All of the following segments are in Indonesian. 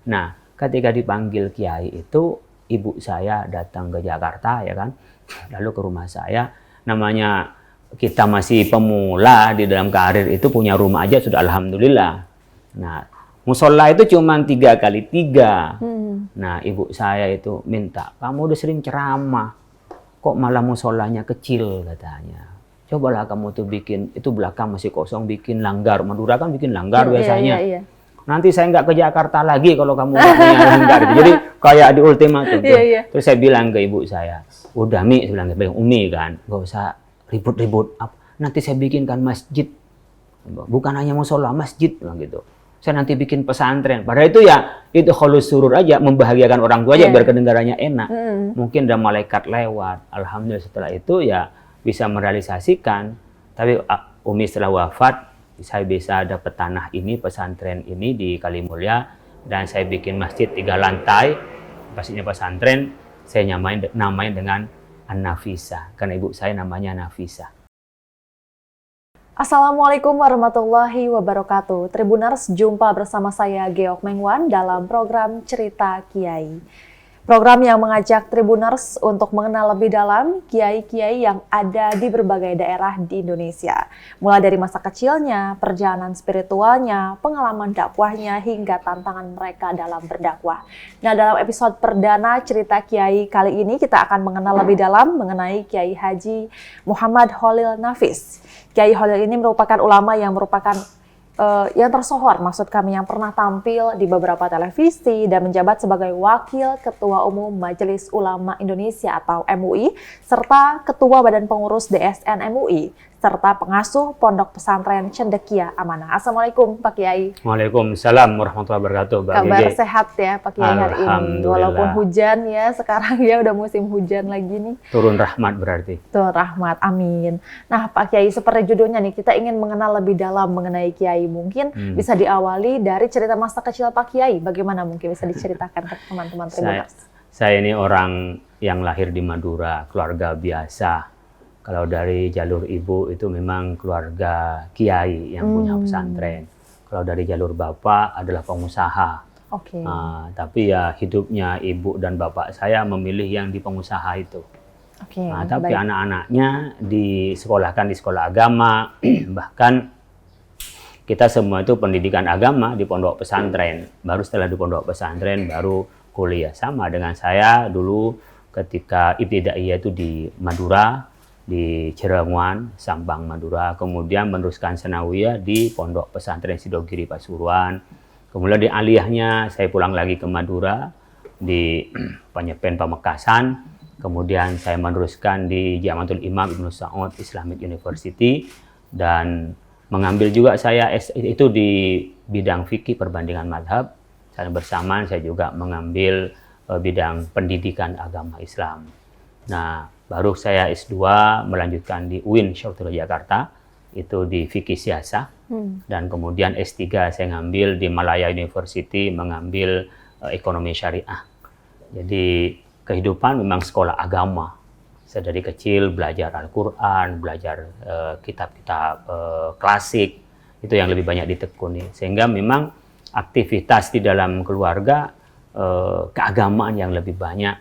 Nah, ketika dipanggil kiai itu, ibu saya datang ke Jakarta, ya kan, lalu ke rumah saya. Namanya kita masih pemula di dalam karir itu, punya rumah aja sudah alhamdulillah. Nah, musola itu cuma 3x3. Nah, ibu saya itu minta, kamu udah sering ceramah, kok malah musolanya kecil katanya. Cobalah kamu tuh bikin, itu belakang masih kosong, bikin langgar. Madura kan bikin langgar biasanya. Iya. Nanti saya nggak ke Jakarta lagi kalau kamu nggak punya langgar. Jadi kayak di ultimatum. Terus saya bilang ke ibu saya, udah Mi, saya bilang ke Umi kan, nggak usah ribut-ribut. Nanti saya bikinkan masjid, bukan hanya musola, masjid, bilang gitu. Saya nanti bikin pesantren. Padahal itu ya, itu khalus surur aja, membahagiakan orang tua aja biar kedengarannya enak. Mungkin ada malaikat lewat. Alhamdulillah setelah itu ya bisa merealisasikan. Tapi Umi setelah wafat, saya bisa dapat tanah ini, pesantren ini di Kalimulya, dan saya bikin masjid 3 lantai, pastinya pesantren, saya namain dengan An-Nafisa, karena ibu saya namanya Nafisa. Assalamualaikum warahmatullahi wabarakatuh. Tribuners, jumpa bersama saya Geok Mengwan dalam program Cerita Kiai. Program yang mengajak Tribuners untuk mengenal lebih dalam kiai-kiai yang ada di berbagai daerah di Indonesia. Mulai dari masa kecilnya, perjalanan spiritualnya, pengalaman dakwahnya, hingga tantangan mereka dalam berdakwah. Nah, dalam episode perdana Cerita Kiai kali ini kita akan mengenal lebih dalam mengenai Kiai Haji Muhammad Khalil Nafis. Kiai Khalil ini merupakan ulama yang merupakan yang tersohor, maksud kami, yang pernah tampil di beberapa televisi dan menjabat sebagai Wakil Ketua Umum Majelis Ulama Indonesia atau MUI, serta Ketua Badan Pengurus DSN MUI, serta pengasuh Pondok Pesantren Cendekia Amanah. Assalamualaikum Pak Kiai. Waalaikumsalam warahmatullahi wabarakatuh. Kabar sehat ya Pak Kiai hari ini, walaupun hujan ya, sekarang ya udah musim hujan lagi nih. Turun rahmat berarti. Turun rahmat, amin. Nah Pak Kiai, seperti judulnya nih, kita ingin mengenal lebih dalam mengenai Kiai. Mungkin bisa diawali dari cerita masa kecil Pak Kiai. Bagaimana mungkin bisa diceritakan ke teman-teman Tribuners? Saya ini orang yang lahir di Madura, keluarga biasa. Kalau dari jalur ibu itu memang keluarga kiai yang punya pesantren. Kalau dari jalur bapak adalah pengusaha. Tapi ya hidupnya ibu dan bapak saya memilih yang di pengusaha itu. Tapi anak-anaknya disekolahkan di sekolah agama, bahkan kita semua itu pendidikan agama di pondok pesantren. Baru setelah di pondok pesantren baru kuliah. Sama dengan saya dulu ketika ibtidaiyah itu di Madura, di Cirenguan, Sampang, Madura. Kemudian meneruskan sanawiyah di pondok pesantren Sidogiri, Pasuruan. Kemudian di aliyahnya saya pulang lagi ke Madura di Penyepen, Pamekasan. Kemudian saya meneruskan di Jamatul Imam Ibnu Saud Islamic University, dan mengambil juga saya itu di bidang fikih perbandingan madhab. Saya bersamaan saya juga mengambil bidang pendidikan agama Islam. Nah, baru saya S2 melanjutkan di UIN Syarifudin Jakarta, itu di fikih siasah. Dan kemudian S3 saya ngambil di Malaya University, mengambil ekonomi syariah. Jadi kehidupan memang sekolah agama. Saya dari kecil belajar Al-Quran, belajar kitab-kitab klasik, itu yang lebih banyak ditekuni. Sehingga memang aktivitas di dalam keluarga keagamaan yang lebih banyak.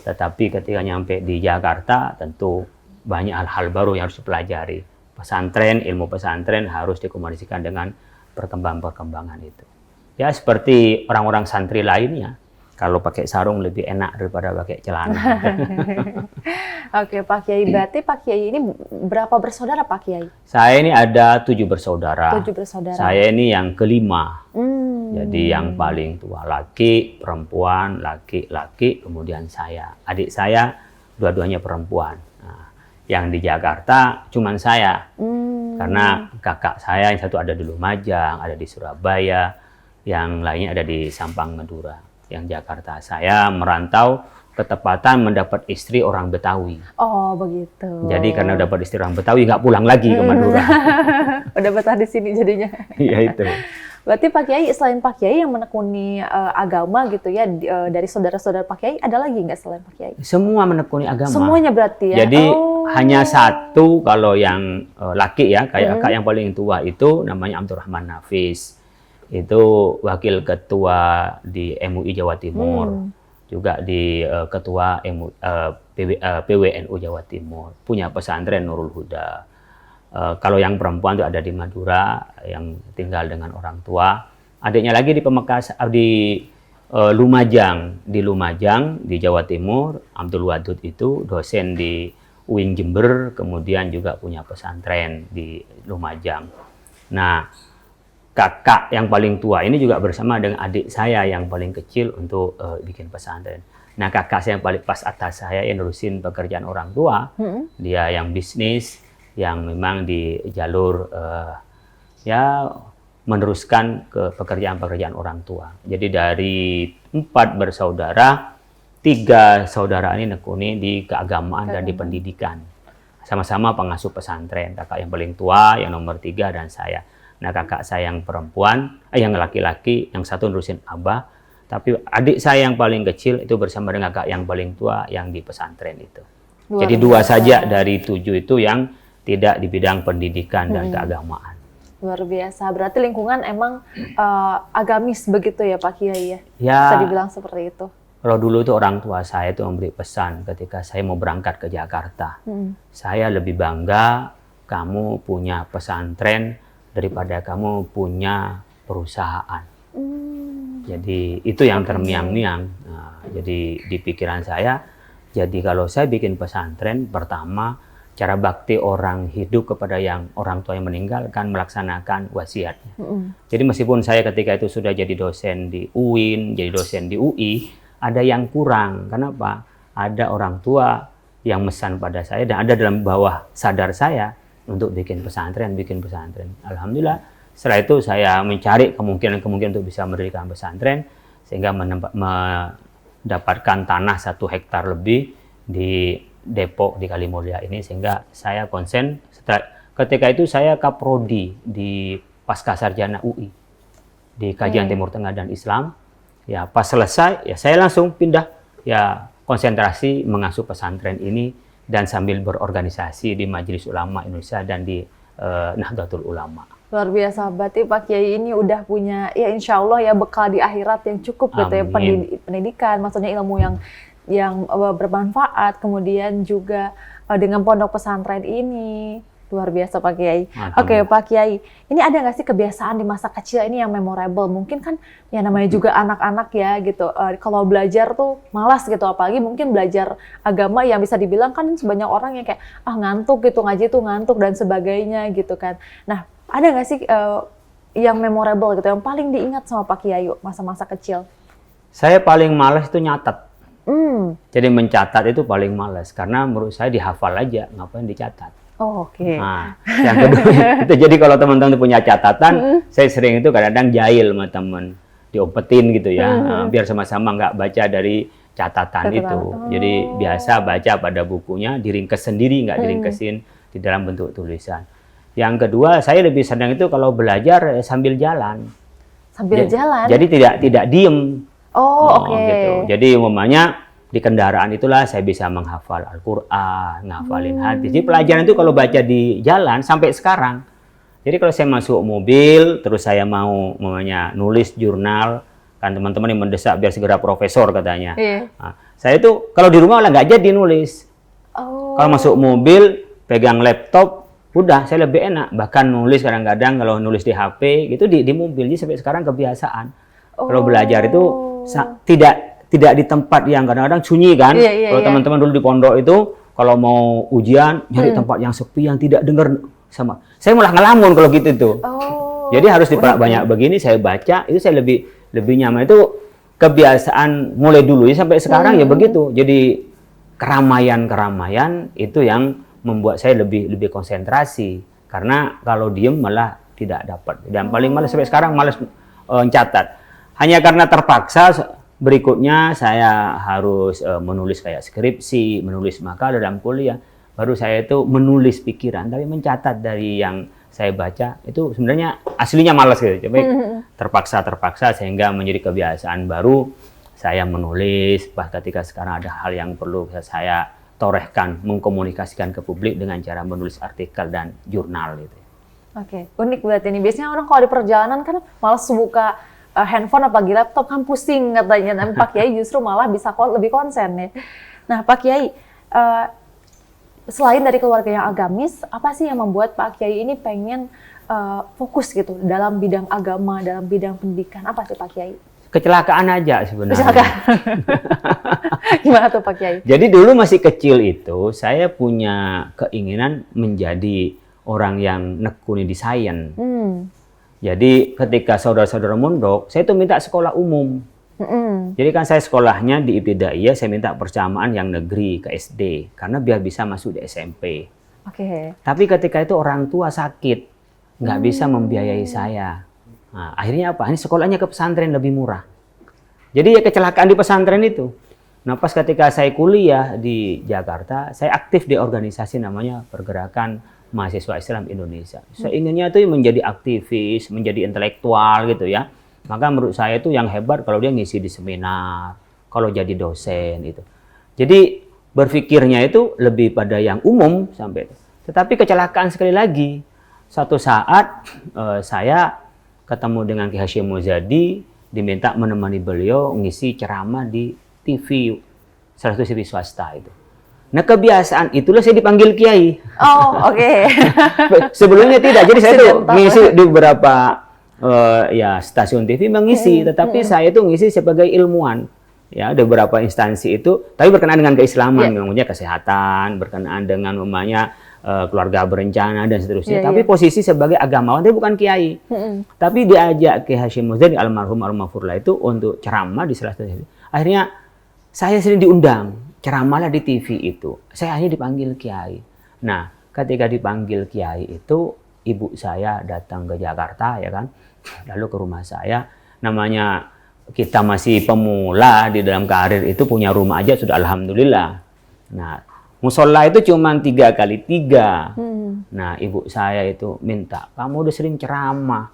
Tetapi ketika nyampe di Jakarta, tentu banyak hal-hal baru yang harus dipelajari. Pesantren, ilmu pesantren harus dikomunikasikan dengan perkembangan itu. Ya seperti orang-orang santri lainnya. Kalau pakai sarung lebih enak daripada pakai celana. Oke Pak Kiai, berarti Pak Kiai ini berapa bersaudara Pak Kiai? Saya ini ada 7 bersaudara. 7 bersaudara. Saya ini yang kelima. Jadi yang paling tua laki, perempuan, laki, kemudian saya. Adik saya dua-duanya perempuan. Nah, yang di Jakarta cuman saya. Karena kakak saya yang satu ada di Lumajang, ada di Surabaya, yang lainnya ada di Sampang, Madura. Yang Jakarta saya merantau ketepatan mendapat istri orang Betawi. Oh begitu. Jadi karena dapat istri orang Betawi nggak pulang lagi ke Madura. Udah betah di sini jadinya. Iya itu. Berarti Pak Kiai, selain Pak Kiai yang menekuni agama gitu ya, dari saudara-saudara Pak Kiai, ada lagi nggak selain Pak Kiai? Semua menekuni agama. Semuanya berarti ya? Jadi hanya satu kalau yang laki ya, kayak kakak yang paling tua itu namanya Abdurrahman Nafis. itu wakil ketua di MUI Jawa Timur, juga di ketua PWNU Jawa Timur, punya pesantren Nurul Huda. Kalau yang perempuan itu ada di Madura, yang tinggal dengan orang tua. Adiknya lagi di Lumajang, di Jawa Timur. Abdul Wadud itu dosen di UIN Jember, kemudian juga punya pesantren di Lumajang. Nah, kakak yang paling tua ini juga bersama dengan adik saya yang paling kecil untuk bikin pesantren. Nah, kakak saya yang paling pas atas saya yang nerusin pekerjaan orang tua, dia yang bisnis, yang memang di jalur ya meneruskan ke pekerjaan-pekerjaan orang tua. Jadi dari 4 bersaudara, 3 saudara ini nekuni di keagamaan dan di pendidikan. Sama-sama pengasuh pesantren. Kakak yang paling tua, yang nomor 3, dan saya. Nah, kakak saya yang perempuan, yang laki-laki, yang satu nerusin abah. Tapi adik saya yang paling kecil itu bersama dengan kakak yang paling tua yang di pesantren itu. Jadi 2 saja dari 7 itu yang tidak di bidang pendidikan dan keagamaan. Luar biasa. Berarti lingkungan emang agamis begitu ya Pak Kiai ya? Ya. Bisa dibilang seperti itu. Kalau dulu itu orang tua saya itu memberi pesan ketika saya mau berangkat ke Jakarta. Saya lebih bangga kamu punya pesantren daripada kamu punya perusahaan. Jadi itu yang terngiang-ngiang. Nah, jadi di pikiran saya, jadi kalau saya bikin pesantren, pertama cara bakti orang hidup kepada yang orang tua yang meninggal kan melaksanakan wasiatnya. Jadi meskipun saya ketika itu sudah jadi dosen di UIN, jadi dosen di UI, ada yang kurang. Kenapa? Ada orang tua yang mesan pada saya dan ada dalam bawah sadar saya untuk bikin pesantren. Alhamdulillah, setelah itu saya mencari kemungkinan untuk bisa mendirikan pesantren sehingga mendapatkan tanah 1 hektar lebih di Depok, di Kalimulya ini, sehingga saya konsen. Ketika itu saya kaprodi di Pascasarjana UI di kajian Timur Tengah dan Islam. Ya, pas selesai ya saya langsung pindah ya konsentrasi mengasuh pesantren ini dan sambil berorganisasi di Majelis Ulama Indonesia dan di Nahdlatul Ulama. Luar biasa, berarti Pak Kiai ini udah punya ya insya Allah ya bekal di akhirat yang cukup gitu ya, pendidikan, maksudnya ilmu yang bermanfaat, kemudian juga dengan pondok pesantren ini. Luar biasa Pak Kiai. Oke Pak Kiai, ini ada nggak sih kebiasaan di masa kecil ini yang memorable? Mungkin kan ya namanya juga anak-anak ya gitu, kalau belajar tuh malas gitu, apalagi mungkin belajar agama yang bisa dibilang kan sebanyak orang yang kayak ngantuk gitu, ngaji tuh ngantuk dan sebagainya gitu kan. Nah, ada nggak sih yang memorable gitu, yang paling diingat sama Pak Kiai masa-masa kecil? Saya paling malas itu nyatat. Jadi mencatat itu paling malas karena menurut saya dihafal aja, ngapain dicatat. Oh, oke. Nah, yang kedua itu jadi kalau teman-teman punya catatan, saya sering itu kadang-kadang jahil sama teman, diumpetin gitu ya, biar sama-sama nggak baca dari catatan itu. Jadi biasa baca pada bukunya, diringkes sendiri, nggak diringkesin di dalam bentuk tulisan. Yang kedua, saya lebih senang itu kalau belajar sambil jalan. Sambil jalan? Jadi tidak diem. Oke. Gitu. Jadi umpamanya di kendaraan itulah saya bisa menghafal Al-Quran, ngafalin hadis. Jadi pelajaran itu kalau baca di jalan sampai sekarang. Jadi kalau saya masuk mobil, terus saya mau nulis jurnal, kan teman-teman yang mendesak biar segera profesor katanya. Nah, saya itu kalau di rumah lah nggak jadi nulis. Kalau masuk mobil, pegang laptop, udah saya lebih enak. Bahkan nulis kadang-kadang kalau nulis di HP, gitu di mobil. Jadi sampai sekarang kebiasaan. Kalau belajar itu tidak di tempat yang kadang-kadang sunyi kan. Kalau teman-teman dulu di pondok itu kalau mau ujian nyari tempat yang sepi yang tidak dengar sama. Saya malah ngelamun kalau gitu tuh. Jadi harus banyak begini saya baca, itu saya lebih nyaman. Itu kebiasaan mulai dulu ya sampai sekarang ya begitu. Jadi keramaian itu yang membuat saya lebih konsentrasi. Karena kalau diem malah tidak dapat. Dan paling malas sampai sekarang malas mencatat. Hanya karena terpaksa berikutnya saya harus menulis kayak skripsi, menulis makalah dalam kuliah. Baru saya itu menulis pikiran, tapi mencatat dari yang saya baca itu sebenarnya aslinya malas gitu. Tapi terpaksa sehingga menjadi kebiasaan baru saya menulis. Pas ketika sekarang ada hal yang perlu saya torehkan, mengkomunikasikan ke publik dengan cara menulis artikel dan jurnal gitu. Oke, unik berarti ini. Biasanya orang kalau di perjalanan kan malas buka handphone apalagi laptop, kan pusing katanya. Tapi Pak Kiai justru malah bisa lebih konsen ya. Nah, Pak Kiai, selain dari keluarga yang agamis, apa sih yang membuat Pak Kiai ini pengen fokus gitu dalam bidang agama, dalam bidang pendidikan? Apa sih Pak Kiai? Kecelakaan aja sebenarnya. Kecelakaan. Gimana tuh Pak Kiai? Jadi dulu masih kecil itu, saya punya keinginan menjadi orang yang nekuni di sains. Jadi ketika saudara-saudara mondok, saya itu minta sekolah umum. Jadi kan saya sekolahnya di Ibtidaiyah, saya minta persamaan yang negeri ke SD, karena biar bisa masuk di SMP. Tapi ketika itu orang tua sakit, nggak bisa membiayai saya. Nah, akhirnya apa? Ini sekolahnya ke pesantren lebih murah. Jadi ya kecelakaan di pesantren itu. Nah, pas ketika saya kuliah di Jakarta, saya aktif di organisasi namanya Pergerakan Mahasiswa Islam Indonesia. Saya inginnya itu menjadi aktivis, menjadi intelektual gitu ya. Maka menurut saya itu yang hebat kalau dia ngisi di seminar, kalau jadi dosen itu. Jadi berpikirnya itu lebih pada yang umum sampai itu. Tetapi kecelakaan sekali lagi. Satu saat saya ketemu dengan Ki Hasyim Muzadi, diminta menemani beliau ngisi ceramah di TV, salah satu TV swasta itu. Nah, kebiasaan itulah saya dipanggil Kiai. Oh, oke. Sebelumnya tidak. Jadi saya tuh ngisi di beberapa ya stasiun TV mengisi, tetapi saya itu ngisi sebagai ilmuwan. Ya, ada beberapa instansi itu, tapi berkenaan dengan keislaman, namanya kesehatan, berkenaan dengan namanya keluarga berencana dan seterusnya. Tapi posisi sebagai agamawan, tapi bukan kiai. Tapi diajak Ki Hasyim Muzadi almarhum almarhumlah itu untuk ceramah di salah satu TV. Akhirnya saya sering diundang ceramahlah di TV itu. Saya hanya dipanggil kiai. Nah, ketika dipanggil kiai itu, ibu saya datang ke Jakarta ya kan, lalu ke rumah saya. Namanya kita masih pemula di dalam karir itu, punya rumah aja sudah alhamdulillah. Nah, musola itu cuma 3x3. Nah, ibu saya itu minta, kamu udah sering ceramah,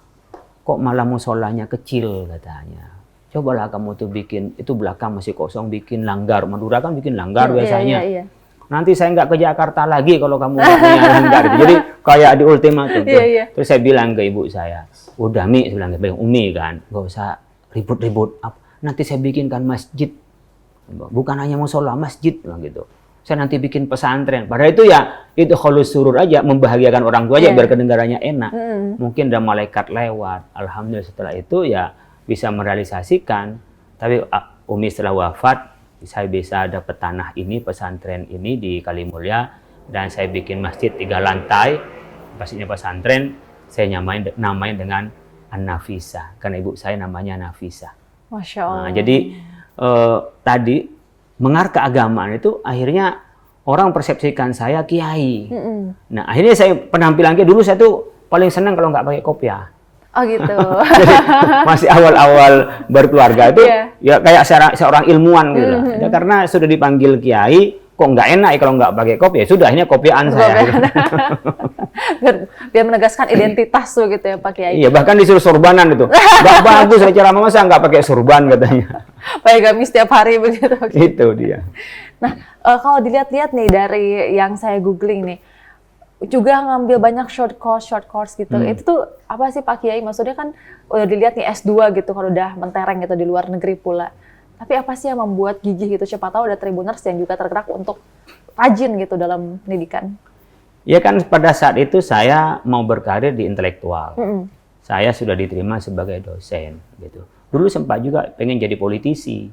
kok malah musolanya kecil katanya. Cobalah kamu tuh bikin, itu belakang masih kosong, bikin langgar. Madura kan bikin langgar biasanya. Nanti saya nggak ke Jakarta lagi kalau kamu nggak punya langgar. Jadi kayak di ultimatum. Terus saya bilang ke ibu saya, udah Mi, saya bilang ke Umi kan, nggak usah ribut-ribut. Nanti saya bikinkan masjid. Bukan hanya musola, masjid gitu. Saya nanti bikin pesantren. Padahal itu ya, itu kholus surur aja, membahagiakan orang tua aja biar kedengarannya enak. Mungkin ada malaikat lewat. Alhamdulillah setelah itu ya bisa merealisasikan. Tapi Umi setelah wafat, saya bisa dapat tanah ini, pesantren ini di Kalimulya. Dan saya bikin masjid 3 lantai. Pastinya pesantren, saya namain dengan An-Nafisah. Karena ibu saya namanya Nafisah. Masya Allah. Nah, jadi tadi mengarah keagamaan itu akhirnya orang persepsikan saya kiai. Nah, akhirnya saya penampilannya dulu saya tuh paling senang kalau nggak pakai kopiah. Oh gitu. Jadi, masih awal-awal berkeluarga itu ya kayak seorang ilmuwan gitu lah. Ya, karena sudah dipanggil kiai, kok nggak enak ya kalau nggak pakai kopiah. Sudah, akhirnya kopiahan saya. Biar menegaskan identitas tuh gitu ya Pak Kiai. Iya, bahkan disuruh sorbanan itu. Nggak bagus saya ceramah, masa nggak pakai sorban katanya. Pakai gamis setiap hari begitu. Itu dia. Nah, kalau dilihat-lihat nih dari yang saya googling nih, juga ngambil banyak short course gitu. Itu tuh apa sih Pak Kiai? Maksudnya kan udah dilihat nih S2 gitu kalau udah mentereng gitu di luar negeri pula. Tapi apa sih yang membuat gigih gitu? Siapa tahu ada Tribuners yang juga tergerak untuk rajin gitu dalam pendidikan. Ya kan pada saat itu saya mau berkarir di intelektual. Saya sudah diterima sebagai dosen gitu. Dulu sempat juga pengen jadi politisi.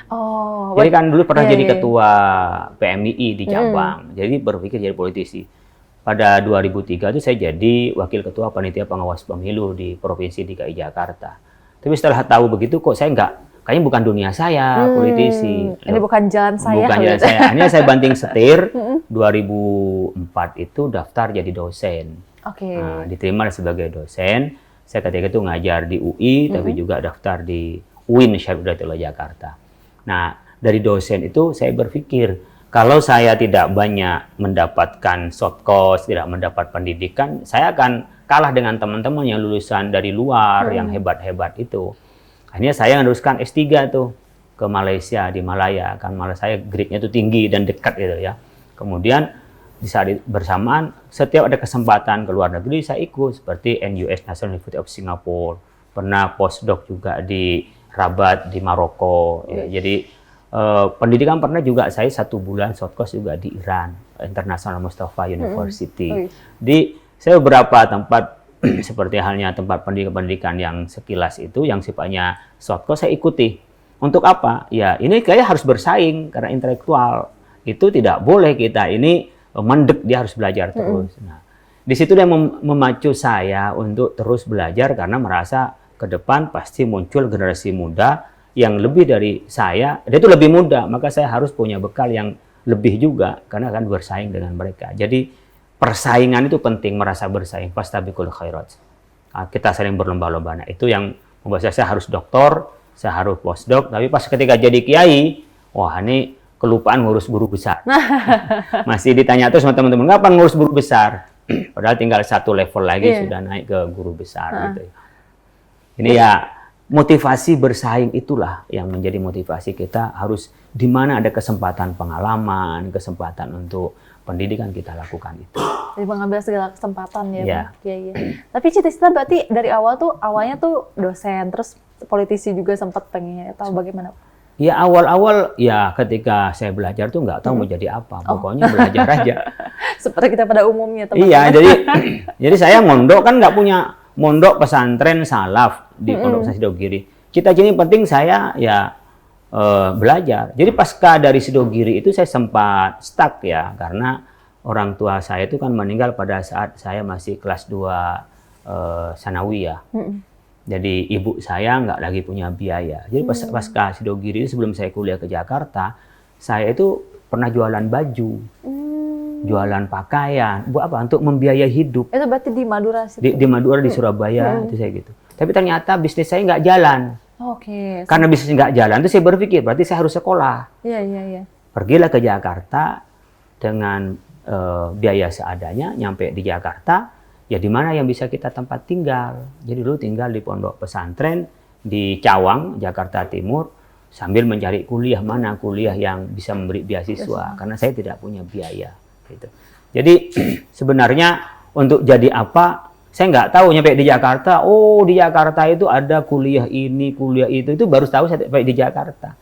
Oh, jadi kan dulu pernah jadi ketua PMII di Cabang. Jadi berpikir jadi politisi. Pada 2003 itu saya jadi wakil ketua panitia pengawas pemilu di Provinsi DKI Jakarta. Tapi setelah tahu begitu kok saya kayaknya bukan dunia saya politisi. Ini bukan jalan saya. Bukan jalan saya. Hanya saya banting setir. 2004 itu daftar jadi dosen. Nah, diterima sebagai dosen. Saya ketika itu ngajar di UI, tapi juga daftar di UIN Syarif Hidayatullah Jakarta. Nah, dari dosen itu saya berpikir, kalau saya tidak banyak mendapatkan short course, tidak mendapat pendidikan, saya akan kalah dengan teman-teman yang lulusan dari luar, yang hebat-hebat itu. Akhirnya saya meneruskan S3 tuh ke Malaysia, di Malaya. Kan malah saya grade-nya itu tinggi dan dekat gitu ya. Kemudian di saat bersamaan setiap ada kesempatan ke luar negeri saya ikut, seperti NUS National University of Singapore, pernah postdoc juga di Rabat di Maroko. Ya. Jadi pendidikan pernah juga saya 1 bulan short course juga di Iran, International Mustafa University. Saya beberapa tempat seperti halnya tempat pendidikan yang sekilas itu yang sifatnya short course saya ikuti. Untuk apa? Ya ini kayak harus bersaing karena intelektual itu tidak boleh kita ini mendek, dia harus belajar terus. Nah, di situ dia memacu saya untuk terus belajar karena merasa ke depan pasti muncul generasi muda yang lebih dari saya, dia itu lebih muda, maka saya harus punya bekal yang lebih juga karena akan bersaing dengan mereka. Jadi persaingan itu penting, merasa bersaing. Fastabiqul khairat. Nah, kita saling berlomba-lomba. Nah, itu yang membuat saya harus doktor, saya harus postdoc, tapi pas ketika jadi kiai, wah ini kelupaan ngurus guru besar. Masih ditanya terus sama teman-teman, kapan ngurus guru besar? Padahal tinggal 1 level lagi sudah naik ke guru besar. Gitu. Ini ya motivasi bersaing itulah yang menjadi motivasi kita, harus di mana ada kesempatan pengalaman, kesempatan untuk pendidikan kita lakukan itu. Jadi mengambil segala kesempatan ya. Iya. Tapi cita-cita berarti dari awal tuh awalnya tuh dosen, terus politisi juga sempat pengen atau bagaimana? Ya awal-awal ya ketika saya belajar tuh nggak tahu mau jadi apa, pokoknya belajar aja. Seperti kita pada umumnya teman-teman. Iya, jadi saya mondok kan nggak punya mondok pesantren salaf di Pondok Pesantren Sidogiri. Cita-cita penting saya ya belajar. Jadi pasca dari Sidogiri itu saya sempat stuck ya karena orang tua saya itu kan meninggal pada saat saya masih kelas 2 sanawiyah. Jadi ibu saya nggak lagi punya biaya. Jadi pasca Sidogiri itu sebelum saya kuliah ke Jakarta, saya itu pernah jualan baju, jualan pakaian, buat apa? Untuk membiayai hidup. Itu berarti di Madura situ? Di Madura, di Surabaya, itu saya gitu. Tapi ternyata bisnis saya nggak jalan. Oke. Karena bisnis nggak jalan, itu saya berpikir berarti saya harus sekolah. Iya. Pergilah ke Jakarta dengan biaya seadanya, nyampe di Jakarta. Ya di mana yang bisa kita tempat tinggal. Jadi dulu tinggal di pondok pesantren di Cawang, Jakarta Timur, sambil mencari kuliah mana kuliah yang bisa memberi beasiswa karena saya tidak punya biaya. Gitu. Jadi sebenarnya untuk jadi apa, saya nggak tahu nyampe di Jakarta. Oh di Jakarta itu ada kuliah ini, kuliah itu baru tahu saya sampai di Jakarta.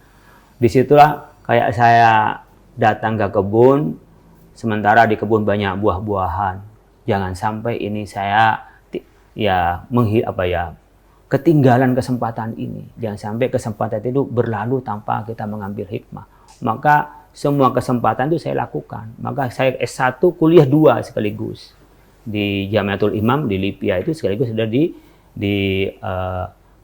Disitulah kayak saya datang ke kebun, sementara di kebun banyak buah-buahan. Jangan sampai ini saya ketinggalan kesempatan ini. Jangan sampai kesempatan itu berlalu tanpa kita mengambil hikmah. Maka semua kesempatan itu saya lakukan. Maka saya S1 kuliah 2 sekaligus. Di Jamiatul Imam di Libya itu sekaligus sudah di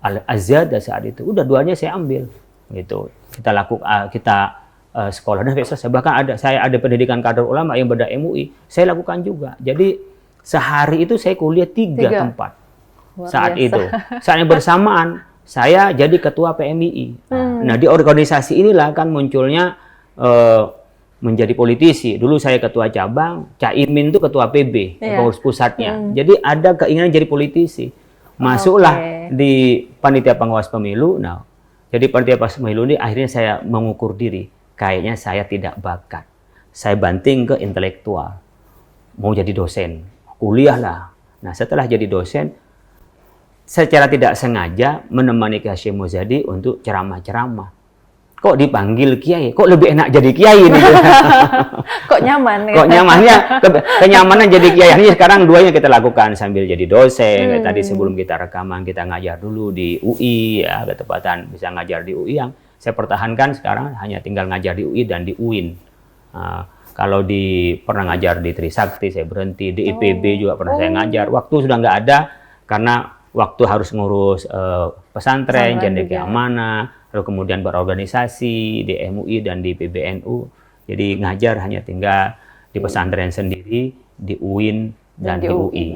Al-Azhar saat itu. Udah 2-nya saya ambil. Gitu. Kita sekolah dan selesai. Bahkan saya ada pendidikan kader ulama yang beda MUI. Saya lakukan juga. Jadi sehari itu saya kuliah 3 tempat. Saat itu. Saat yang bersamaan saya jadi ketua PMII. Nah, di organisasi inilah kan munculnya menjadi politisi. Dulu saya ketua cabang, Caimin itu ketua PB, pengurus pusatnya. Jadi ada keinginan jadi politisi. Masuklah di panitia pengawas pemilu. Nah, jadi panitia pengawas pemilu ini akhirnya saya mengukur diri. Kayaknya saya tidak bakat. Saya banting ke intelektual. Mau jadi dosen. Kuliahlah. Nah, setelah jadi dosen, secara tidak sengaja menemani Kiai Hasyim Muzadi untuk ceramah-ceramah. Kok dipanggil kiai? Kok lebih enak jadi kiai nih? Kok nyaman? Kok nyamannya? Kenyamanan jadi kiai. Ini sekarang 2-nya kita lakukan sambil jadi dosen. Tadi sebelum kita rekaman kita ngajar dulu di UI, ya ketepatan bisa ngajar di UI yang saya pertahankan sekarang hanya tinggal ngajar di UI dan di UIN. Kalau pernah ngajar di Trisakti saya berhenti, di IPB juga pernah saya ngajar. Waktu sudah nggak ada karena waktu harus ngurus pesantren, jadi keamanan, lalu kemudian berorganisasi di MUI dan di PBNU. Jadi ngajar hanya tinggal di pesantren sendiri, di UIN dan di UI.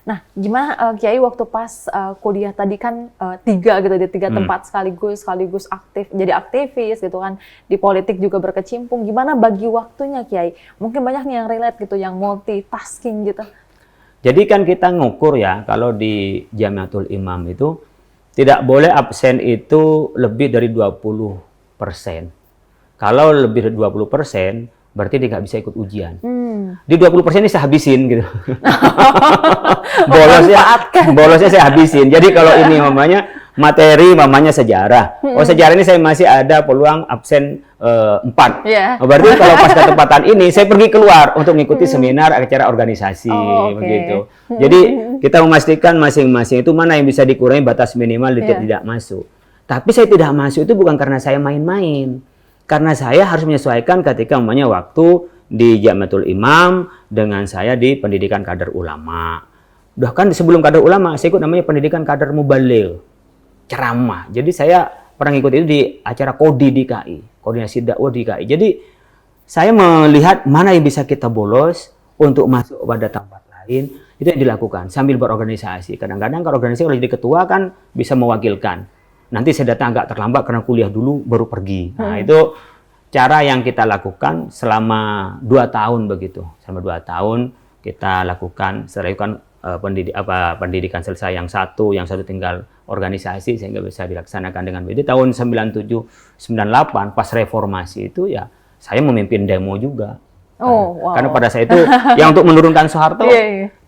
Nah, gimana Kiai waktu pas kuliah tadi kan 3 gitu di 3 tempat sekaligus aktif, jadi aktivis gitu kan, di politik juga berkecimpung. Gimana bagi waktunya Kiai? Mungkin banyak nih yang relate gitu, yang multitasking gitu. Jadi kan kita ngukur ya, kalau di Jamiatul Imam itu tidak boleh absen itu lebih dari 20%. Kalau lebih dari 20%, berarti dia nggak bisa ikut ujian. Di 20% ini saya habisin gitu. Bolosnya saya habisin. Jadi kalau ini materi sejarah. Oh, sejarah ini saya masih ada peluang absen 4. Berarti kalau pas ketepatan ini saya pergi keluar untuk mengikuti seminar acara organisasi begitu. Jadi kita memastikan masing-masing itu mana yang bisa dikurangi batas minimal dia tidak masuk. Tapi saya tidak masuk itu bukan karena saya main-main. Karena saya harus menyesuaikan ketika waktu di Jamiatul Imam dengan saya di pendidikan kader ulama. Bahkan sebelum kader ulama, saya ikut namanya pendidikan kader mubaligh, ceramah. Jadi saya pernah ikut itu di acara KODI di KI, koordinasi dakwah di KI. Jadi saya melihat mana yang bisa kita bolos untuk masuk pada tempat lain, itu yang dilakukan sambil berorganisasi. Kadang-kadang kalau organisasi kalau jadi ketua kan bisa mewakilkan. Nanti saya datang agak terlambat karena kuliah dulu baru pergi. Nah, itu cara yang kita lakukan selama 2 tahun begitu. Selama 2 tahun kita lakukan, setelah itu kan pendidikan selesai yang satu tinggal organisasi sehingga bisa dilaksanakan dengan baik. Di tahun 97-98 pas reformasi itu ya saya memimpin demo juga. Karena pada saat itu yang untuk menurunkan Soeharto,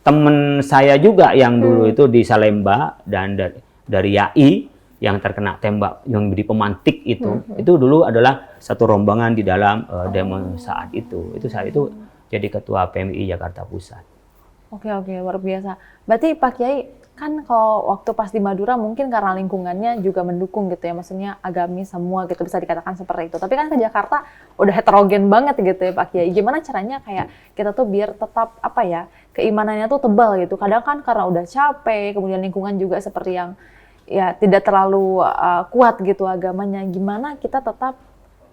teman saya juga yang dulu itu di Salemba dan dari YAI yang terkena tembak yang di pemantik itu dulu adalah satu rombongan di dalam demo saat itu. Itu saat itu jadi ketua PMI Jakarta Pusat. Oke, luar biasa. Berarti Pak Kiai kan kalau waktu pas di Madura mungkin karena lingkungannya juga mendukung gitu ya, maksudnya agamis semua gitu bisa dikatakan seperti itu. Tapi kan ke Jakarta udah heterogen banget gitu ya Pak Kiai. Gimana caranya kayak kita tuh biar tetap keimanannya tuh tebal gitu. Kadang kan karena udah capek, kemudian lingkungan juga seperti yang ya tidak terlalu kuat gitu agamanya. Gimana kita tetap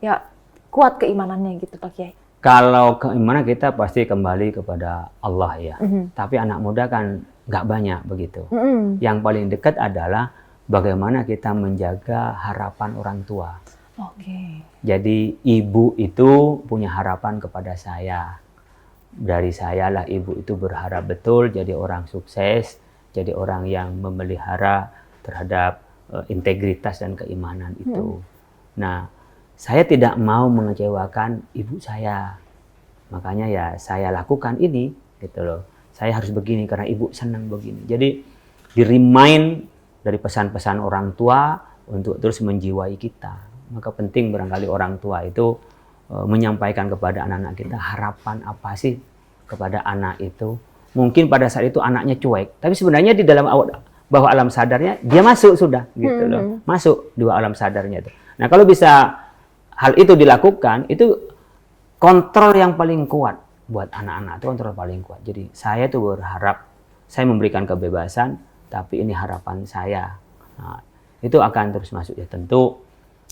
ya kuat keimanannya gitu Pak Kiai? Kalau keimanan kita pasti kembali kepada Allah ya. Tapi anak muda kan nggak banyak begitu. Yang paling dekat adalah bagaimana kita menjaga harapan orang tua. Jadi ibu itu punya harapan kepada saya. Dari saya lah ibu itu berharap betul jadi orang sukses, jadi orang yang memelihara terhadap integritas dan keimanan itu. Nah, saya tidak mau mengecewakan ibu saya. Makanya ya saya lakukan ini gitu loh. Saya harus begini karena ibu senang begini. Jadi di-remind dari pesan-pesan orang tua untuk terus menjiwai kita. Maka penting barangkali orang tua itu menyampaikan kepada anak-anak kita harapan apa sih kepada anak itu. Mungkin pada saat itu anaknya cuek, tapi sebenarnya di dalam bawah alam sadarnya dia masuk sudah gitu loh. Masuk di bawah alam sadarnya itu. Nah, kalau bisa hal itu dilakukan, itu kontrol yang paling kuat buat anak-anak, itu kontrol paling kuat. Jadi saya tuh berharap, saya memberikan kebebasan, tapi ini harapan saya. Nah, itu akan terus masuk ya. Tentu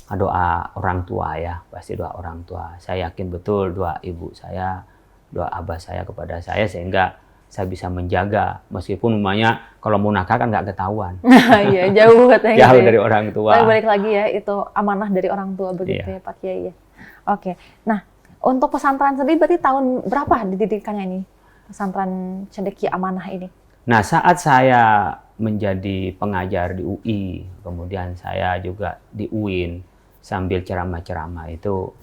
doa orang tua ya, pasti doa orang tua. Saya yakin betul doa ibu saya, doa abah saya kepada saya, sehingga saya bisa menjaga, meskipun umumnya kalau mau nakal kan nggak ketahuan. Iya, jauh katanya. Jauh dari orang tua. Tapi balik lagi ya, itu amanah dari orang tua begitu ya Pak Kiai ya. Oke, nah untuk pesantren sendiri berarti tahun berapa dididikannya ini? Pesantren Cendekia Amanah ini? Nah, saat saya menjadi pengajar di UI, kemudian saya juga di UIN, sambil ceramah-ceramah itu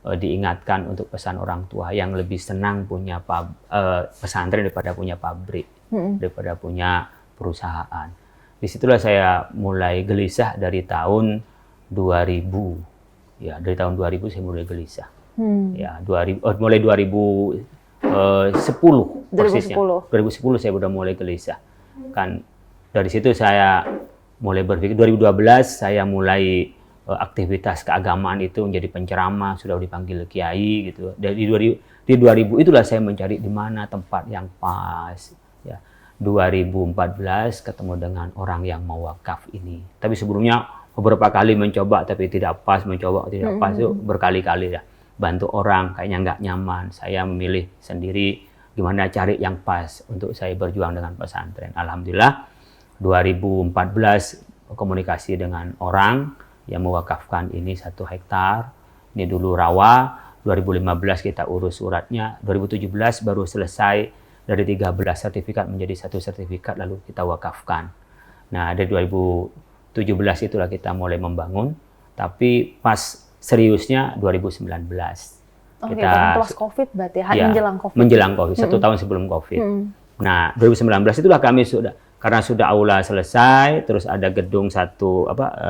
diingatkan untuk pesan orang tua yang lebih senang punya pesantren daripada punya pabrik, daripada punya perusahaan. Disitulah saya mulai gelisah dari tahun 2000. Ya, dari tahun 2000 saya mulai gelisah. Ya, mulai 2010 persisnya. 2010 saya udah mulai gelisah. Kan dari situ saya mulai berpikir, 2012 saya mulai aktivitas keagamaan itu menjadi penceramah, sudah dipanggil kiai gitu. Di 2000 itulah saya mencari di mana tempat yang pas. Ya, 2014 ketemu dengan orang yang mau wakaf ini. Tapi sebelumnya beberapa kali mencoba tapi tidak pas, itu berkali-kali ya. Bantu orang kayaknya nggak nyaman. Saya memilih sendiri gimana cari yang pas untuk saya berjuang dengan pesantren. Alhamdulillah 2014 komunikasi dengan orang yang mewakafkan ini 1 hektar. Ini dulu rawa. 2015 kita urus suratnya. 2017 baru selesai dari 13 sertifikat menjadi 1 sertifikat lalu kita wakafkan. Nah, dari 2017 itulah kita mulai membangun. Tapi pas seriusnya 2019. Oke, pas COVID berarti, ya, menjelang COVID. Menjelang COVID, 1 tahun sebelum COVID. Nah, 2019 itulah kami karena sudah aula selesai, terus ada gedung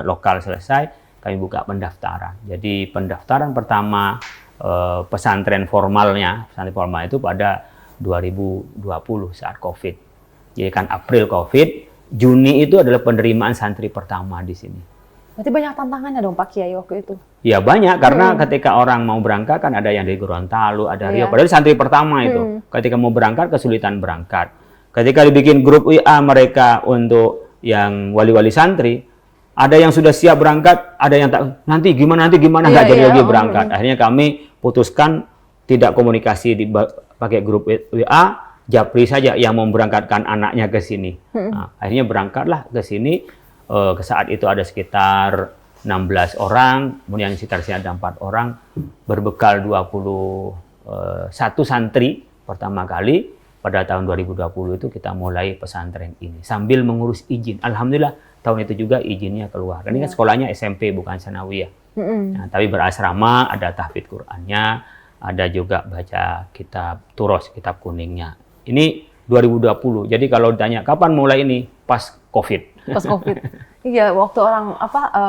lokal selesai, kami buka pendaftaran. Jadi pendaftaran pertama pesantren formal itu pada 2020 saat COVID. Jadi kan April COVID, Juni itu adalah penerimaan santri pertama di sini. Berarti banyak tantangannya dong Pak Kiai waktu itu? Ya banyak, karena ketika orang mau berangkat kan ada yang dari Gorontalo, ada Riau. Padahal santri pertama itu, ketika mau berangkat kesulitan berangkat. Ketika dibikin grup WA mereka untuk yang wali-wali santri, ada yang sudah siap berangkat, ada yang tak, nanti gimana, nggak jadi lagi berangkat. Akhirnya kami putuskan tidak komunikasi pakai grup WA, Japri saja yang memberangkatkan anaknya ke sini. Nah, akhirnya berangkatlah ke sini. Ke saat itu ada sekitar 16 orang, kemudian sekitar sini ada 4 orang, berbekal 21 santri pertama kali pada tahun 2020 itu kita mulai pesantren ini sambil mengurus izin. Alhamdulillah tahun itu juga izinnya keluar. Ini kan sekolahnya SMP bukan sanawiyah. Nah, tapi berasrama, ada tahfidz Qur'annya, ada juga baca kitab Turos, kitab kuningnya. Ini 2020. Jadi kalau ditanya kapan mulai ini, pas COVID. Pas COVID. Iya, waktu orang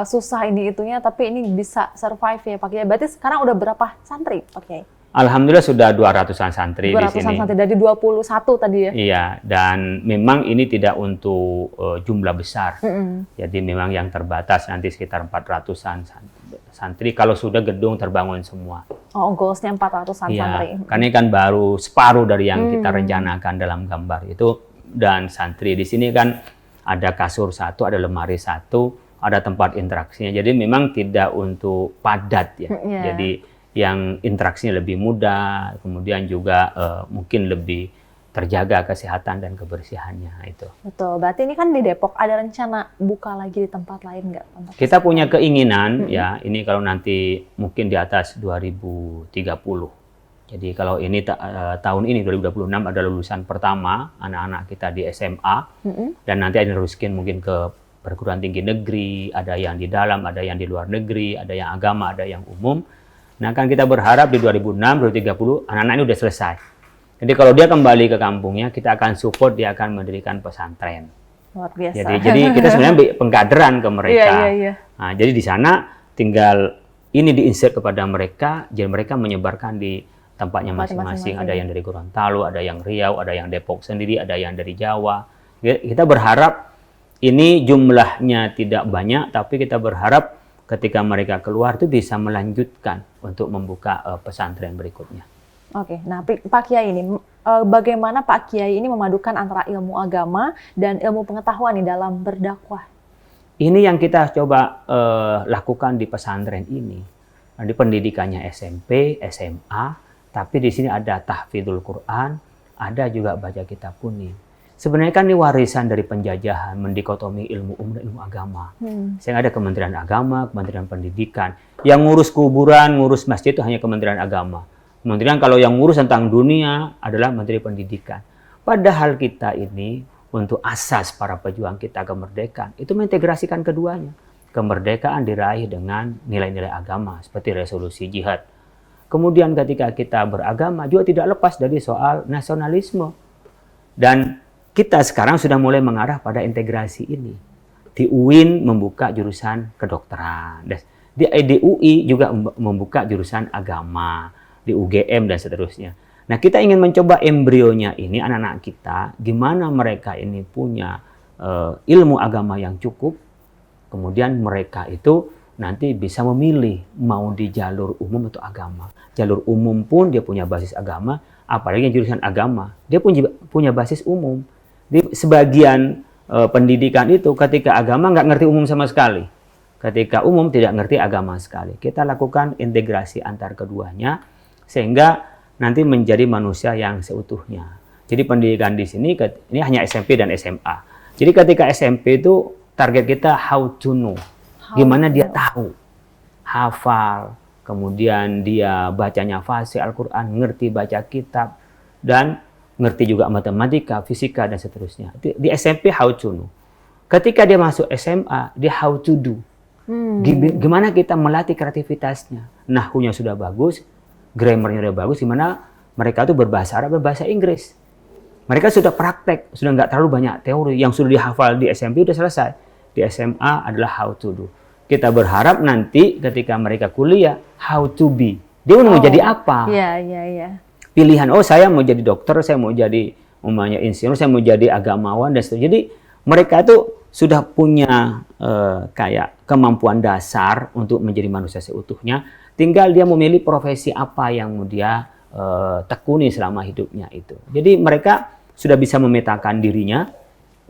susah itunya, tapi ini bisa survive ya Pak Kiai. Berarti sekarang udah berapa santri Pak Kiai? Alhamdulillah sudah 200-an santri di sini. 200-an santri dari 21 tadi ya? Iya, dan memang ini tidak untuk jumlah besar. Jadi memang yang terbatas nanti sekitar 400-an santri kalau sudah gedung terbangun semua. Oh, goalsnya 400-an santri. Karena ini kan baru separuh dari yang kita rencanakan dalam gambar itu. Dan santri di sini kan ada kasur 1, ada lemari 1, ada tempat interaksinya. Jadi memang tidak untuk padat ya. Jadi yang interaksinya lebih mudah, kemudian juga mungkin lebih terjaga kesehatan dan kebersihannya itu. Betul. Berarti ini kan di Depok, ada rencana buka lagi di tempat lain nggak? Kita punya keinginan ya, ini kalau nanti mungkin di atas 2030. Jadi kalau ini tahun ini 2026 ada lulusan pertama anak-anak kita di SMA dan nanti ada ruskin mungkin ke perguruan tinggi negeri, ada yang di dalam, ada yang di luar negeri, ada yang agama, ada yang umum. Nah kan kita berharap di 2006, 2030 anak-anak ini udah selesai. Jadi kalau dia kembali ke kampungnya, kita akan support dia akan mendirikan pesantren. Luar biasa. Jadi kita sebenarnya pengkaderan ke mereka. Nah, jadi di sana tinggal ini diinsert kepada mereka, jadi mereka menyebarkan di tempatnya masing-masing. Ada yang dari Gorontalo, ada yang Riau, ada yang Depok sendiri, ada yang dari Jawa. Kita berharap ini jumlahnya tidak banyak, tapi kita berharap ketika mereka keluar itu bisa melanjutkan untuk membuka pesantren berikutnya. Oke, nah Pak Kiai ini, bagaimana Pak Kiai ini memadukan antara ilmu agama dan ilmu pengetahuan nih dalam berdakwah? Ini yang kita coba lakukan di pesantren ini. Di pendidikannya SMP, SMA, tapi di sini ada tahfidzul Quran, ada juga baca kitab kuning. Sebenarnya kan ini warisan dari penjajahan, mendikotomi ilmu umum dan ilmu agama. Sehingga ada Kementerian Agama, Kementerian Pendidikan. Yang ngurus kuburan, ngurus masjid itu hanya Kementerian Agama. Kemudian kalau yang ngurus tentang dunia adalah Menteri Pendidikan. Padahal kita ini untuk asas para pejuang kita kemerdekaan, itu mengintegrasikan keduanya. Kemerdekaan diraih dengan nilai-nilai agama, seperti resolusi jihad. Kemudian ketika kita beragama juga tidak lepas dari soal nasionalisme. Dan kita sekarang sudah mulai mengarah pada integrasi ini. Di UIN membuka jurusan kedokteran. Di UI juga membuka jurusan agama. Di UGM dan seterusnya. Nah, kita ingin mencoba embrionya ini, anak-anak kita, gimana mereka ini punya ilmu agama yang cukup, kemudian mereka itu nanti bisa memilih mau di jalur umum atau agama. Jalur umum pun dia punya basis agama, apalagi jurusan agama, dia punya basis umum. Di sebagian pendidikan itu ketika agama nggak ngerti umum sama sekali. Ketika umum tidak ngerti agama sekali. Kita lakukan integrasi antar keduanya sehingga nanti menjadi manusia yang seutuhnya. Jadi pendidikan di sini ini hanya SMP dan SMA. Jadi ketika SMP itu target kita how to know. Gimana dia tahu, hafal, kemudian dia bacanya fasih Al-Quran, ngerti baca kitab, dan ngerti juga matematika, fisika, dan seterusnya. Di SMP how to know. Ketika dia masuk SMA, dia how to do. Gimana kita melatih kreativitasnya. Nahwunya sudah bagus, grammarnya udah bagus, di mana mereka tuh berbahasa Arab, berbahasa Inggris. Mereka sudah praktek, sudah nggak terlalu banyak teori. Yang sudah dihafal di SMP udah selesai. Di SMA adalah how to do. Kita berharap nanti ketika mereka kuliah, how to be. Dia mau jadi apa? Iya. Pilihan, saya mau jadi dokter, saya mau jadi insinyur, saya mau jadi agamawan, dan seterusnya. Jadi mereka tuh sudah punya kayak kemampuan dasar untuk menjadi manusia seutuhnya. Tinggal dia memilih profesi apa yang mau dia tekuni selama hidupnya itu. Jadi mereka sudah bisa memetakan dirinya.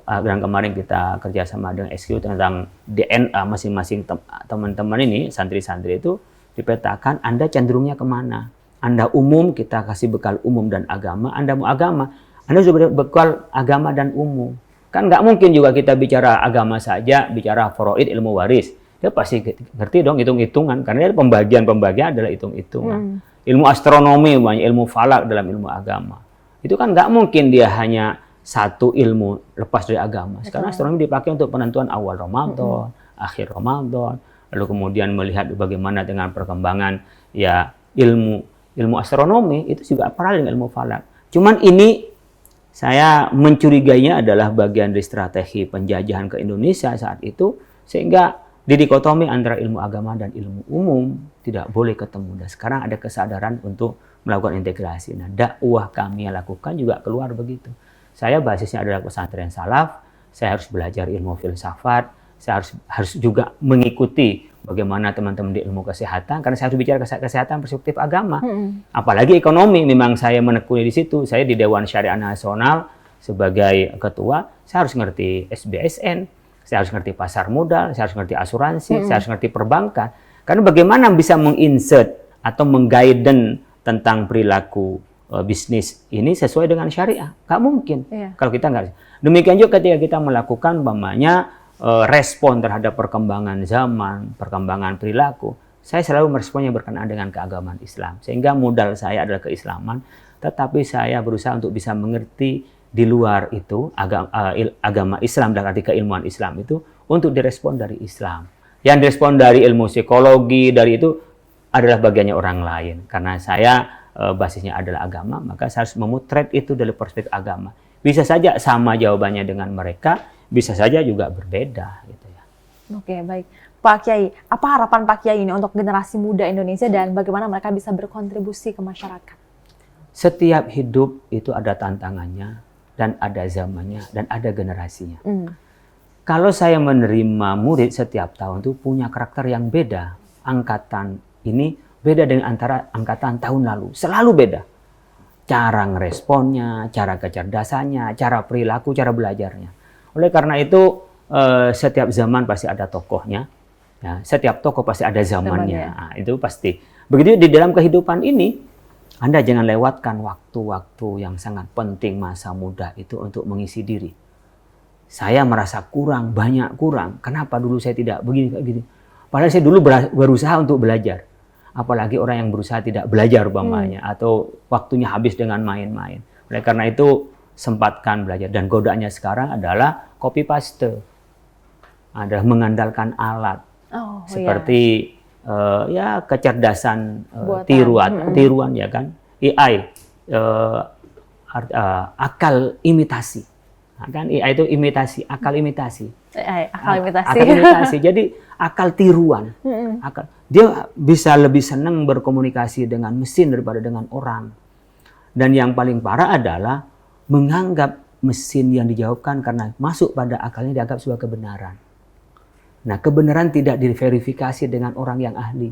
Dan kemarin kita kerjasama dengan SQ tentang DNA masing-masing teman-teman ini, santri-santri itu dipetakan Anda cenderungnya kemana. Anda umum, kita kasih bekal umum dan agama. Anda mau agama, Anda sudah bekal agama dan umum. Kan nggak mungkin juga kita bicara agama saja, bicara faraid, ilmu waris. Dia pasti ngerti dong hitung-hitungan, karena pembagian-pembagian adalah hitung-hitungan. Ilmu astronomi, ilmu falak dalam ilmu agama. Itu kan nggak mungkin dia hanya satu ilmu lepas dari agama. Sekarang astronomi dipakai untuk penentuan awal Ramadan, akhir Ramadan, lalu kemudian melihat bagaimana dengan perkembangan ya ilmu astronomi itu juga paralel dengan ilmu falak. Cuman ini saya mencurigainya adalah bagian dari strategi penjajahan ke Indonesia saat itu, sehingga didikotomi antara ilmu agama dan ilmu umum tidak boleh ketemu. Dan sekarang ada kesadaran untuk melakukan integrasi. Nah, dakwah kami yang lakukan juga keluar begitu. Saya basisnya adalah pesantren salaf, saya harus belajar ilmu filsafat, saya harus juga mengikuti bagaimana teman-teman di ilmu kesehatan, karena saya harus bicara kesehatan perspektif agama. Apalagi ekonomi, memang saya menekuni di situ. Saya di Dewan Syariah Nasional sebagai ketua, saya harus ngerti SBSN, saya harus ngerti pasar modal, saya harus ngerti asuransi, saya harus ngerti perbankan. Karena bagaimana bisa menginsert atau mengguiden tentang perilaku bisnis ini sesuai dengan syariah, nggak mungkin. Kalau kita nggak. Demikian juga ketika kita melakukan respon terhadap perkembangan zaman, perkembangan perilaku, saya selalu meresponnya berkenaan dengan keagamaan Islam. Sehingga modal saya adalah keislaman, tetapi saya berusaha untuk bisa mengerti di luar itu agama Islam dan arti keilmuan Islam itu untuk direspon dari Islam. Yang direspon dari ilmu psikologi, dari itu adalah bagiannya orang lain. Karena saya basisnya adalah agama, maka saya harus memotret itu dari perspektif agama. Bisa saja sama jawabannya dengan mereka, bisa saja juga berbeda. Gitu ya. Oke, baik. Pak Kiai, apa harapan Pak Kiai ini untuk generasi muda Indonesia dan bagaimana mereka bisa berkontribusi ke masyarakat? Setiap hidup itu ada tantangannya, dan ada zamannya, dan ada generasinya. Kalau saya menerima murid setiap tahun itu punya karakter yang beda. Angkatan ini beda dengan antara angkatan tahun lalu. Selalu beda. Cara ngeresponnya, cara kecerdasannya, cara perilaku, cara belajarnya. Oleh karena itu, setiap zaman pasti ada tokohnya. Ya, setiap tokoh pasti ada zamannya. Nah, itu pasti. Begitu di dalam kehidupan ini, Anda jangan lewatkan waktu-waktu yang sangat penting masa muda itu untuk mengisi diri. Saya merasa kurang, banyak kurang. Kenapa dulu saya tidak begini, kayak gini? Padahal saya dulu berusaha untuk belajar. Apalagi orang yang berusaha tidak belajar umpamanya atau waktunya habis dengan main-main. Oleh karena itu sempatkan belajar, dan godaannya sekarang adalah copy paste. Adalah mengandalkan alat seperti kecerdasan tiruan ya kan, AI, akal imitasi. Kan AI itu imitasi, akal imitasi. Akal imitasi. Akal imitasi. Jadi akal tiruan. Dia bisa lebih senang berkomunikasi dengan mesin daripada dengan orang. Dan yang paling parah adalah menganggap mesin yang dijawabkan karena masuk pada akalnya dianggap sebuah kebenaran. Nah, kebenaran tidak diverifikasi dengan orang yang ahli.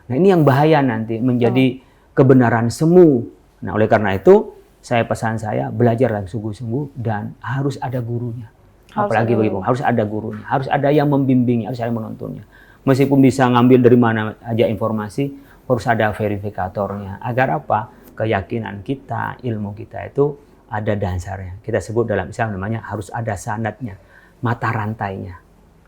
Nah, ini yang bahaya nanti menjadi kebenaran semu. Nah, oleh karena itu pesan saya belajar yang sungguh-sungguh dan harus ada gurunya. Apalagi bagi harus ada gurunya, harus ada yang membimbingnya, harus ada yang menontonnya. Meskipun bisa ngambil dari mana aja informasi, harus ada verifikatornya. Agar apa? Keyakinan kita, ilmu kita itu ada dasarnya. Kita sebut dalam Islam namanya harus ada sanadnya, mata rantainya.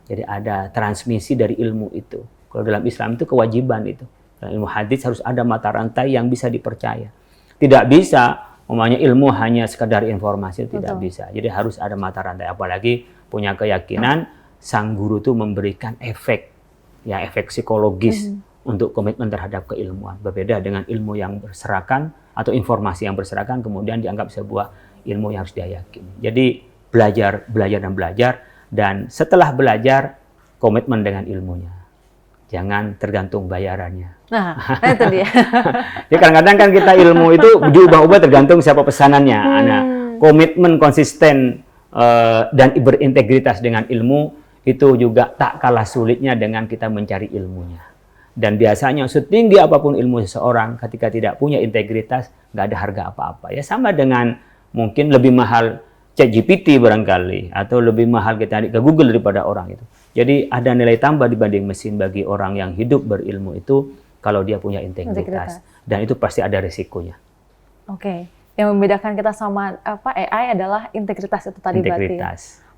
Jadi ada transmisi dari ilmu itu. Kalau dalam Islam itu kewajiban itu. Dalam ilmu hadis harus ada mata rantai yang bisa dipercaya. Tidak bisa ilmu hanya sekadar informasi, tidak bisa. Jadi harus ada mata rantai. Apalagi punya keyakinan sang guru itu memberikan efek psikologis untuk komitmen terhadap keilmuan. Berbeda dengan ilmu yang berserakan atau informasi yang berserakan kemudian dianggap sebuah ilmu yang harus dia yakini. Jadi belajar dan setelah belajar komitmen dengan ilmunya. Jangan tergantung bayarannya. Nah, itu dia. Jadi kadang-kadang kan kita ilmu itu diubah-ubah tergantung siapa pesanannya. Nah, komitmen konsisten dan berintegritas dengan ilmu itu juga tak kalah sulitnya dengan kita mencari ilmunya. Dan biasanya setinggi apapun ilmu seseorang, ketika tidak punya integritas, nggak ada harga apa-apa. Ya sama dengan mungkin lebih mahal ChatGPT barangkali, atau lebih mahal kita ke Google daripada orang itu. Jadi ada nilai tambah dibanding mesin bagi orang yang hidup berilmu itu kalau dia punya integritas. Dan itu pasti ada resikonya. Oke. Yang membedakan kita sama AI adalah integritas itu tadi berarti.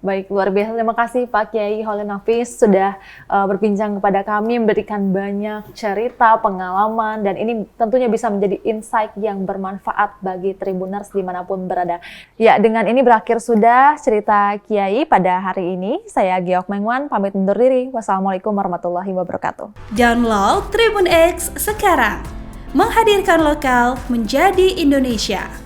Baik, luar biasa. Terima kasih Pak Kiai Khalil Nafis sudah berbincang kepada kami, memberikan banyak cerita, pengalaman, dan ini tentunya bisa menjadi insight yang bermanfaat bagi Tribuners dimanapun berada. Ya, dengan ini berakhir sudah cerita Kiai pada hari ini. Saya Geok Mengwan, pamit undur diri. Wassalamualaikum warahmatullahi wabarakatuh. Download Tribun X sekarang. Menghadirkan lokal menjadi Indonesia.